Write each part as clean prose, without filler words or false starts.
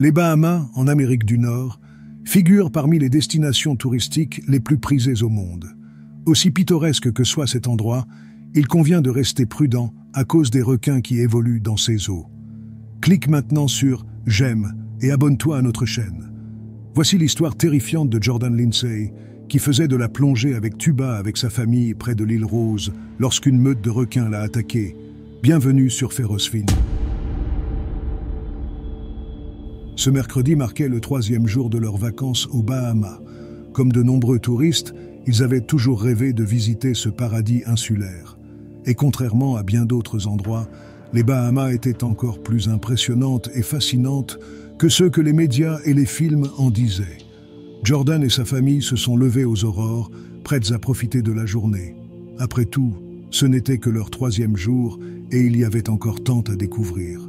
Les Bahamas, en Amérique du Nord, figurent parmi les destinations touristiques les plus prisées au monde. Aussi pittoresque que soit cet endroit, il convient de rester prudent à cause des requins qui évoluent dans ces eaux. Clique maintenant sur « J'aime » et abonne-toi à notre chaîne. Voici l'histoire terrifiante de Jordan Lindsay, qui faisait de la plongée avec tuba avec sa famille près de l'île Rose lorsqu'une meute de requins l'a attaqué. Bienvenue sur Ferrosfin. Ce mercredi marquait le 3e jour de leurs vacances aux Bahamas. Comme de nombreux touristes, ils avaient toujours rêvé de visiter ce paradis insulaire. Et contrairement à bien d'autres endroits, les Bahamas étaient encore plus impressionnantes et fascinantes que ceux que les médias et les films en disaient. Jordan et sa famille se sont levés aux aurores, prêtes à profiter de la journée. Après tout, ce n'était que leur 3e jour et il y avait encore tant à découvrir.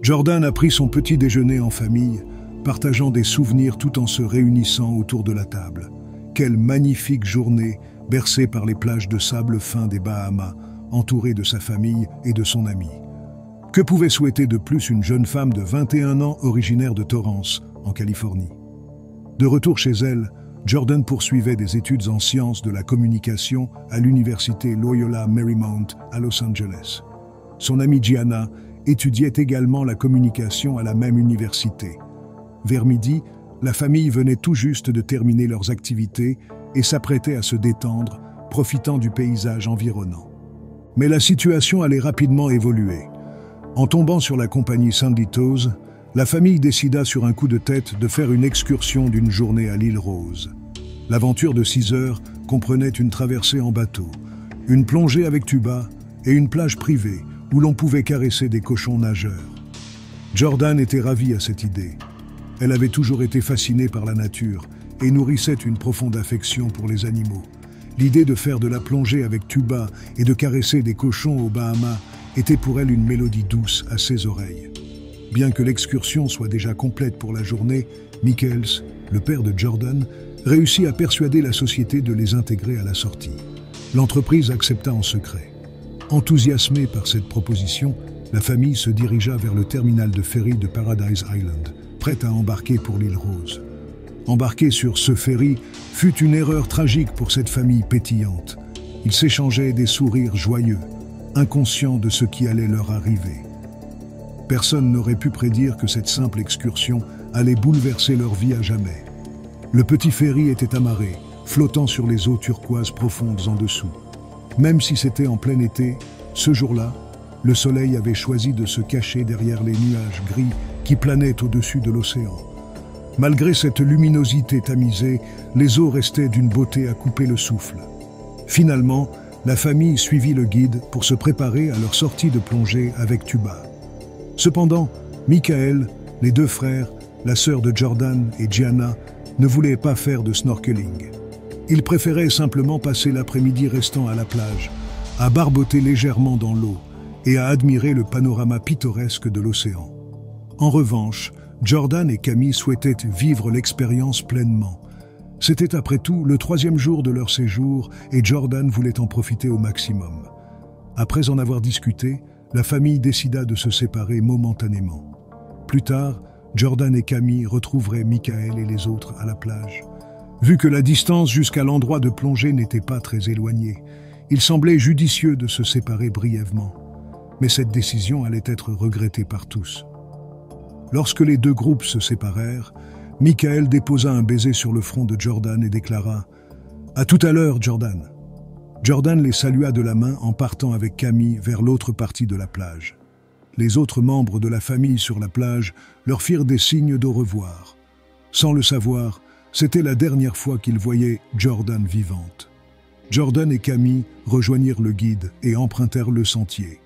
Jordan a pris son petit déjeuner en famille, partageant des souvenirs tout en se réunissant autour de la table. Quelle magnifique journée, bercée par les plages de sable fin des Bahamas, entourée de sa famille et de son ami. Que pouvait souhaiter de plus une jeune femme de 21 ans originaire de Torrance, en Californie? De retour chez elle, Jordan poursuivait des études en sciences de la communication à l'université Loyola Marymount à Los Angeles. Son amie Gianna étudiait également la communication à la même université. Vers midi, la famille venait tout juste de terminer leurs activités et s'apprêtait à se détendre, profitant du paysage environnant. Mais la situation allait rapidement évoluer. En tombant sur la compagnie Sandy Tows, la famille décida sur un coup de tête de faire une excursion d'une journée à l'île Rose. L'aventure de 6 heures comprenait une traversée en bateau, une plongée avec tuba et une plage privée où l'on pouvait caresser des cochons nageurs. Jordan était ravie à cette idée. Elle avait toujours été fascinée par la nature et nourrissait une profonde affection pour les animaux. L'idée de faire de la plongée avec tuba et de caresser des cochons aux Bahamas était pour elle une mélodie douce à ses oreilles. Bien que l'excursion soit déjà complète pour la journée, Michaels, le père de Jordan, réussit à persuader la société de les intégrer à la sortie. L'entreprise accepta en secret. Enthousiasmée par cette proposition, la famille se dirigea vers le terminal de ferry de Paradise Island, prête à embarquer pour l'île Rose. Embarquer sur ce ferry fut une erreur tragique pour cette famille pétillante. Ils s'échangeaient des sourires joyeux, inconscients de ce qui allait leur arriver. Personne n'aurait pu prédire que cette simple excursion allait bouleverser leur vie à jamais. Le petit ferry était amarré, flottant sur les eaux turquoises profondes en dessous. Même si c'était en plein été, ce jour-là, le soleil avait choisi de se cacher derrière les nuages gris qui planaient au-dessus de l'océan. Malgré cette luminosité tamisée, les eaux restaient d'une beauté à couper le souffle. Finalement, la famille suivit le guide pour se préparer à leur sortie de plongée avec tuba. Cependant, Michael, les 2 frères, la sœur de Jordan et Gianna ne voulaient pas faire de snorkeling. Ils préféraient simplement passer l'après-midi restant à la plage, à barboter légèrement dans l'eau et à admirer le panorama pittoresque de l'océan. En revanche, Jordan et Camille souhaitaient vivre l'expérience pleinement. C'était après tout le 3e jour de leur séjour et Jordan voulait en profiter au maximum. Après en avoir discuté, la famille décida de se séparer momentanément. Plus tard, Jordan et Camille retrouveraient Michael et les autres à la plage. Vu que la distance jusqu'à l'endroit de plongée n'était pas très éloignée, il semblait judicieux de se séparer brièvement. Mais cette décision allait être regrettée par tous. Lorsque les 2 groupes se séparèrent, Michael déposa un baiser sur le front de Jordan et déclara « À tout à l'heure, Jordan !» Jordan les salua de la main en partant avec Camille vers l'autre partie de la plage. Les autres membres de la famille sur la plage leur firent des signes d'au revoir. Sans le savoir, c'était la dernière fois qu'ils voyaient Jordan vivante. Jordan et Camille rejoignirent le guide et empruntèrent le sentier.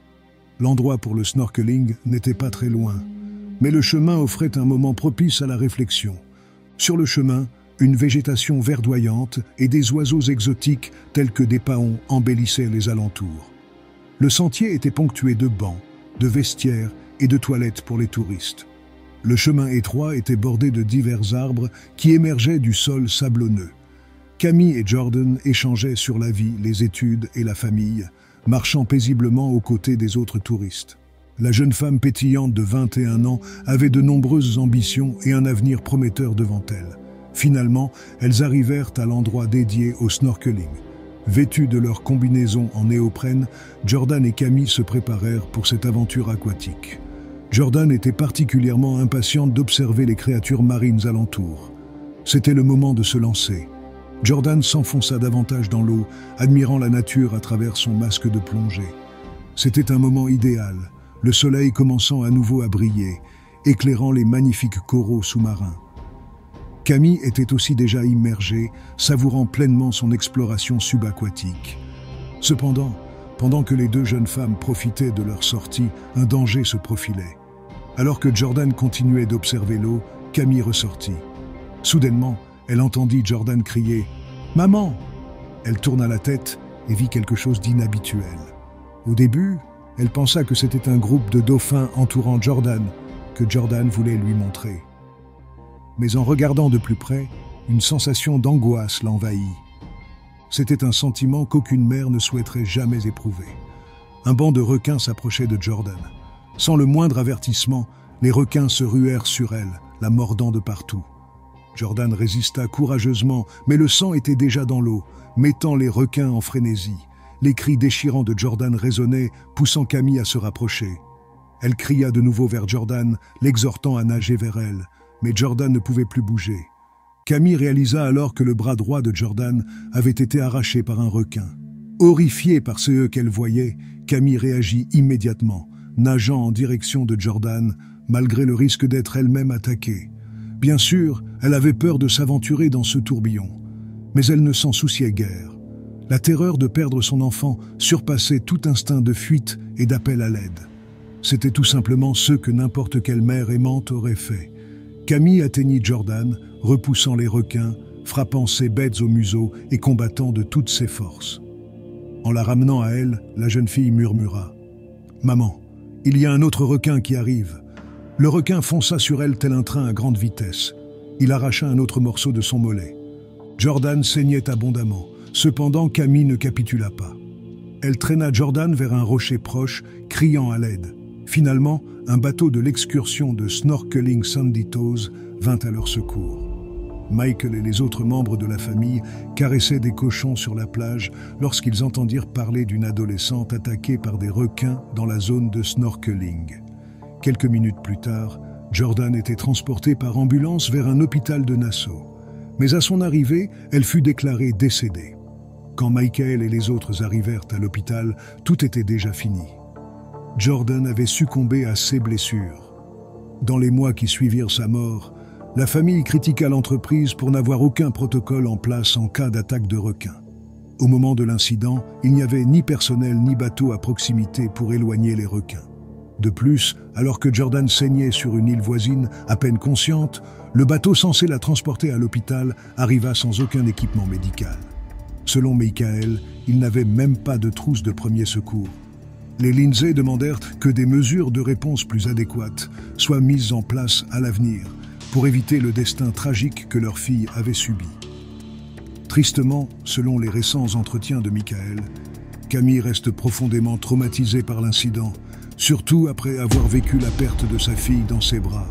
L'endroit pour le snorkeling n'était pas très loin, mais le chemin offrait un moment propice à la réflexion. Sur le chemin, une végétation verdoyante et des oiseaux exotiques tels que des paons embellissaient les alentours. Le sentier était ponctué de bancs, de vestiaires et de toilettes pour les touristes. Le chemin étroit était bordé de divers arbres qui émergeaient du sol sablonneux. Camille et Jordan échangeaient sur la vie, les études et la famille, marchant paisiblement aux côtés des autres touristes. La jeune femme pétillante de 21 ans avait de nombreuses ambitions et un avenir prometteur devant elle. Finalement, elles arrivèrent à l'endroit dédié au snorkeling. Vêtus de leur combinaison en néoprène, Jordan et Camille se préparèrent pour cette aventure aquatique. Jordan était particulièrement impatiente d'observer les créatures marines alentour. C'était le moment de se lancer. Jordan s'enfonça davantage dans l'eau, admirant la nature à travers son masque de plongée. C'était un moment idéal, le soleil commençant à nouveau à briller, éclairant les magnifiques coraux sous-marins. Camille était aussi déjà immergée, savourant pleinement son exploration subaquatique. Cependant, pendant que les deux jeunes femmes profitaient de leur sortie, un danger se profilait. Alors que Jordan continuait d'observer l'eau, Camille ressortit. Soudainement, elle entendit Jordan crier « Maman !» Elle tourna la tête et vit quelque chose d'inhabituel. Au début, elle pensa que c'était un groupe de dauphins entourant Jordan, que Jordan voulait lui montrer. Mais en regardant de plus près, une sensation d'angoisse l'envahit. C'était un sentiment qu'aucune mère ne souhaiterait jamais éprouver. Un banc de requins s'approchait de Jordan. Sans le moindre avertissement, les requins se ruèrent sur elle, la mordant de partout. Jordan résista courageusement, mais le sang était déjà dans l'eau, mettant les requins en frénésie. Les cris déchirants de Jordan résonnaient, poussant Camille à se rapprocher. Elle cria de nouveau vers Jordan, l'exhortant à nager vers elle, mais Jordan ne pouvait plus bouger. Camille réalisa alors que le bras droit de Jordan avait été arraché par un requin. Horrifiée par ce qu'elle voyait, Camille réagit immédiatement, nageant en direction de Jordan, malgré le risque d'être elle-même attaquée. Bien sûr, elle avait peur de s'aventurer dans ce tourbillon, mais elle ne s'en souciait guère. La terreur de perdre son enfant surpassait tout instinct de fuite et d'appel à l'aide. C'était tout simplement ce que n'importe quelle mère aimante aurait fait. Camille atteignit Jordan, repoussant les requins, frappant ses bêtes au museau et combattant de toutes ses forces. En la ramenant à elle, la jeune fille murmura « Maman, il y a un autre requin qui arrive. » Le requin fonça sur elle tel un train à grande vitesse. Il arracha un autre morceau de son mollet. Jordan saignait abondamment. Cependant, Camille ne capitula pas. Elle traîna Jordan vers un rocher proche, criant à l'aide. Finalement, un bateau de l'excursion de Snorkeling Sandy Toes vint à leur secours. Michael et les autres membres de la famille caressaient des cochons sur la plage lorsqu'ils entendirent parler d'une adolescente attaquée par des requins dans la zone de snorkeling. Quelques minutes plus tard, Jordan était transportée par ambulance vers un hôpital de Nassau. Mais à son arrivée, elle fut déclarée décédée. Quand Michael et les autres arrivèrent à l'hôpital, tout était déjà fini. Jordan avait succombé à ses blessures. Dans les mois qui suivirent sa mort, la famille critiqua l'entreprise pour n'avoir aucun protocole en place en cas d'attaque de requins. Au moment de l'incident, il n'y avait ni personnel ni bateau à proximité pour éloigner les requins. De plus, alors que Jordan saignait sur une île voisine, à peine consciente, le bateau censé la transporter à l'hôpital arriva sans aucun équipement médical. Selon Michael, il n'avait même pas de trousse de premier secours. Les Lindsay demandèrent que des mesures de réponse plus adéquates soient mises en place à l'avenir pour éviter le destin tragique que leur fille avait subi. Tristement, selon les récents entretiens de Michael, Camille reste profondément traumatisée par l'incident, surtout après avoir vécu la perte de sa fille dans ses bras.